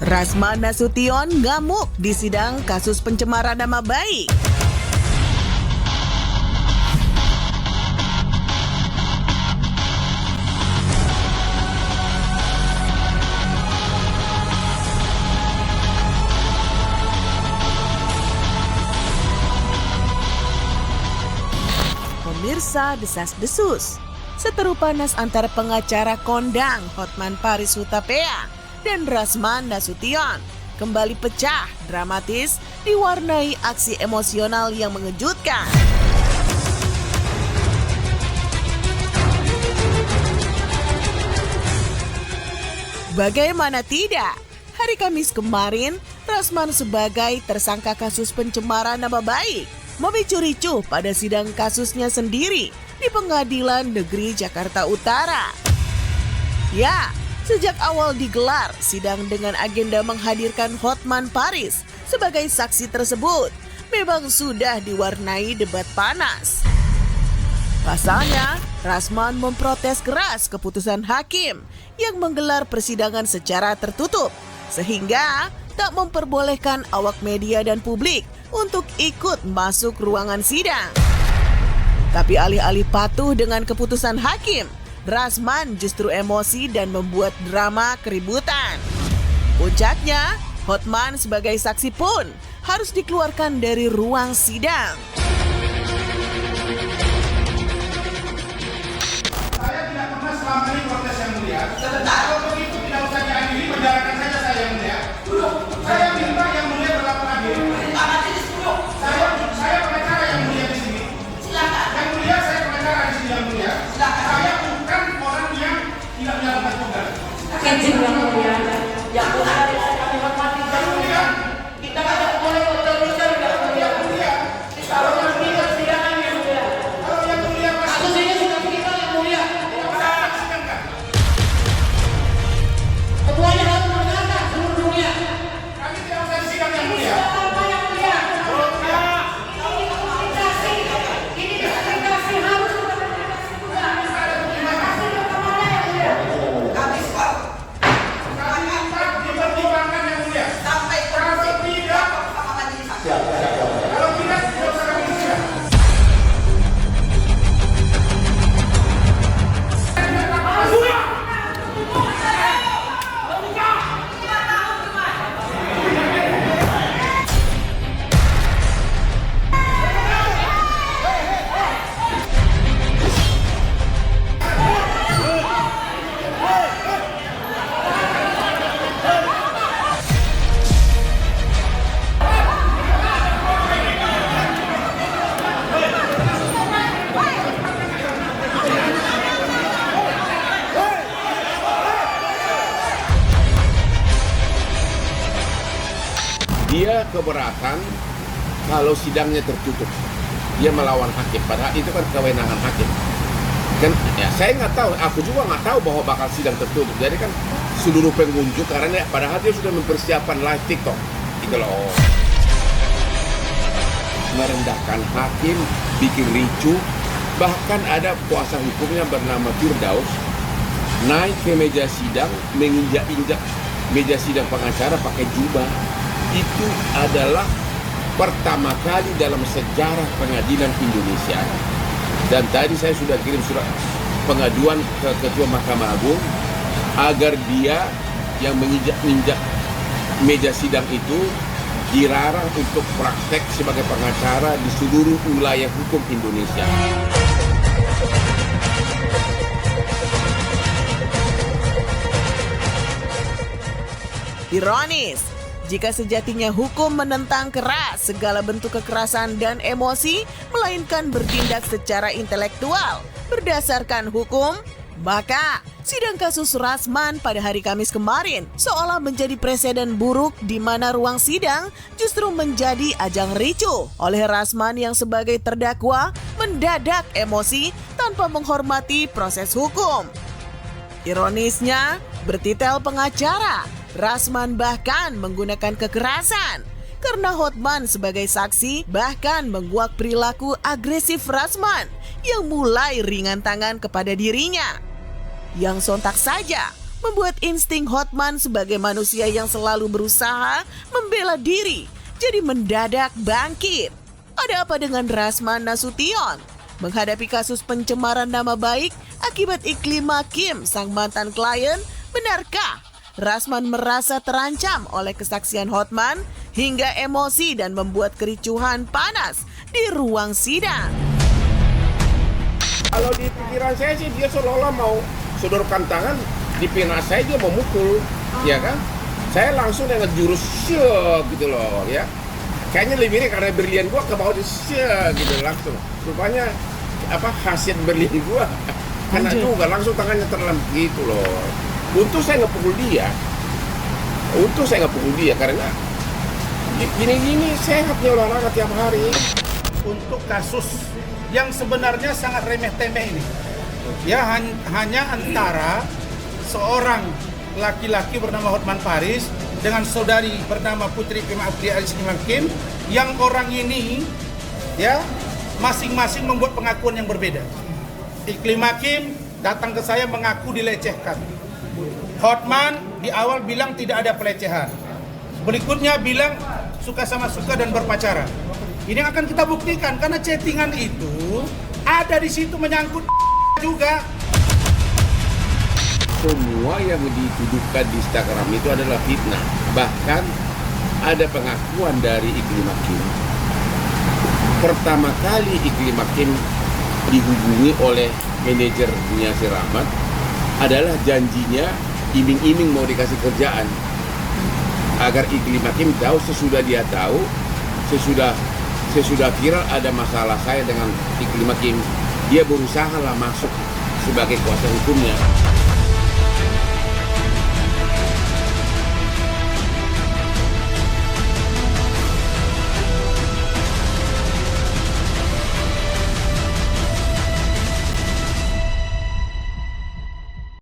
Rasman Nasution ngamuk di sidang kasus pencemaran nama baik. Pemirsa desas-desus, seteru panas antara pengacara kondang Hotman Paris Hutapea dan Rasman Nasution kembali pecah dramatis diwarnai aksi emosional yang mengejutkan. Bagaimana tidak? Hari Kamis kemarin, Rasman sebagai tersangka kasus pencemaran nama baik memicu ricuh pada sidang kasusnya sendiri di Pengadilan Negeri Jakarta Utara. Ya, sejak awal digelar sidang dengan agenda menghadirkan Hotman Paris sebagai saksi tersebut, memang sudah diwarnai debat panas. Pasalnya, Rasman memprotes keras keputusan hakim yang menggelar persidangan secara tertutup, sehingga tak memperbolehkan awak media dan publik untuk ikut masuk ruangan sidang. Tapi alih-alih patuh dengan keputusan hakim, Rasman justru emosi dan membuat drama keributan. Puncaknya, Hotman sebagai saksi pun harus dikeluarkan dari ruang sidang. Saya tidak pernah selama ini protes yang mulia. Kalau begitu tidak usah dihadiri, penjarakan saja saya yang mulia. Saya minta yang mulia berlaku adil. Saya pengacara yang mulia di sini. Silakan. Yang mulia saya pengacara di sini yang mulia. Silakan. Saya bukan orang yang tidak menjalankan tugas. Izin yang mulia. Yang mulia kami hormati. Yang mulia. Kita tidak boleh kontrol yang mulia. Kalau yang mulia, Silakan yang mulia. kalau yang mulia pasti. Kasus ini sudah kita yang mulia. Saya sidangkan. Semuanya harus mendengarkan seluruh dunia. Kami tidak usah disidang yang mulia. Apa yang mulia? Ini diskriminasi harus diskriminasi juga. Diskriminasi kepada yang mulia. Kami minta dipertimbangkan yang mulia. Sampai Kalau tidak, sama majelis hakim. kalau tidak usah kami sidang. Dia keberatan kalau sidangnya tertutup. Dia melawan hakim, padahal itu kan kewenangan hakim. Kan ya saya nggak tahu, aku juga nggak tahu bahwa bakal sidang tertutup. Jadi kan seluruh pengunjung karena padahal dia sudah mempersiapkan live TikTok. Itu loh. Merendahkan hakim, bikin ricuh. Bahkan ada kuasa hukumnya bernama Firdaus naik ke meja sidang, menginjak-injak meja sidang pengacara pakai jubah. Itu adalah pertama kali dalam sejarah pengadilan Indonesia. Dan tadi saya sudah kirim surat pengaduan ke Ketua Mahkamah Agung agar dia yang menginjak-injak meja sidang itu dilarang untuk praktek sebagai pengacara di seluruh wilayah hukum Indonesia. Ironis, jika sejatinya hukum menentang keras segala bentuk kekerasan dan emosi, melainkan bertindak secara intelektual berdasarkan hukum, maka sidang kasus Rasman pada hari Kamis kemarin seolah menjadi preseden buruk di mana ruang sidang justru menjadi ajang ricuh oleh Rasman yang sebagai terdakwa mendadak emosi tanpa menghormati proses hukum. Ironisnya, bertitel pengacara, Rasman bahkan menggunakan kekerasan karena Hotman sebagai saksi bahkan menguak perilaku agresif Rasman yang mulai ringan tangan kepada dirinya. Yang sontak saja membuat insting Hotman sebagai manusia yang selalu berusaha membela diri jadi mendadak bangkit. Ada apa dengan Rasman Nasution? Menghadapi kasus pencemaran nama baik akibat Iklim Hakim sang mantan klien, benarkah Rasman merasa terancam oleh kesaksian Hotman hingga emosi dan membuat kericuhan panas di ruang sidang? Kalau di pikiran saya sih dia seolah-olah mau sodorkan tangan, di pena saya dia mau mukul, ya kan? Saya langsung dengan jurus syek gitu loh, ya. Kayaknya lebih mirip karena berlian gua ke bawah di syek gitu langsung. Rupanya khasiat berlian gua kena juga langsung tangannya terlem gitu loh. Untung saya nggak pukul dia, karena gini-gini sehatnya olahraga tiap hari. Untuk kasus yang sebenarnya sangat remeh-temeh ini, ya hanya antara seorang laki-laki bernama Hotman Paris dengan saudari bernama Putri Pima'afri Iklim Hakim, yang orang ini ya masing-masing membuat pengakuan yang berbeda. Iklim Hakim datang ke saya mengaku dilecehkan. Hotman di awal bilang tidak ada pelecehan. Berikutnya bilang suka sama suka dan berpacaran. Ini akan kita buktikan karena chattingan itu ada di situ menyangkut juga. Semua yang dituduhkan di Instagram itu adalah fitnah. Bahkan ada pengakuan dari Iklim Hakim. Pertama kali Iklim Hakim dihubungi oleh manajernya si Rahmat adalah janjinya iming-iming mau dikasih kerjaan agar Iklim Hakim tahu. Sesudah dia tahu, sesudah viral ada masalah saya dengan Iklim Hakim, dia berusaha lah masuk sebagai kuasa hukumnya.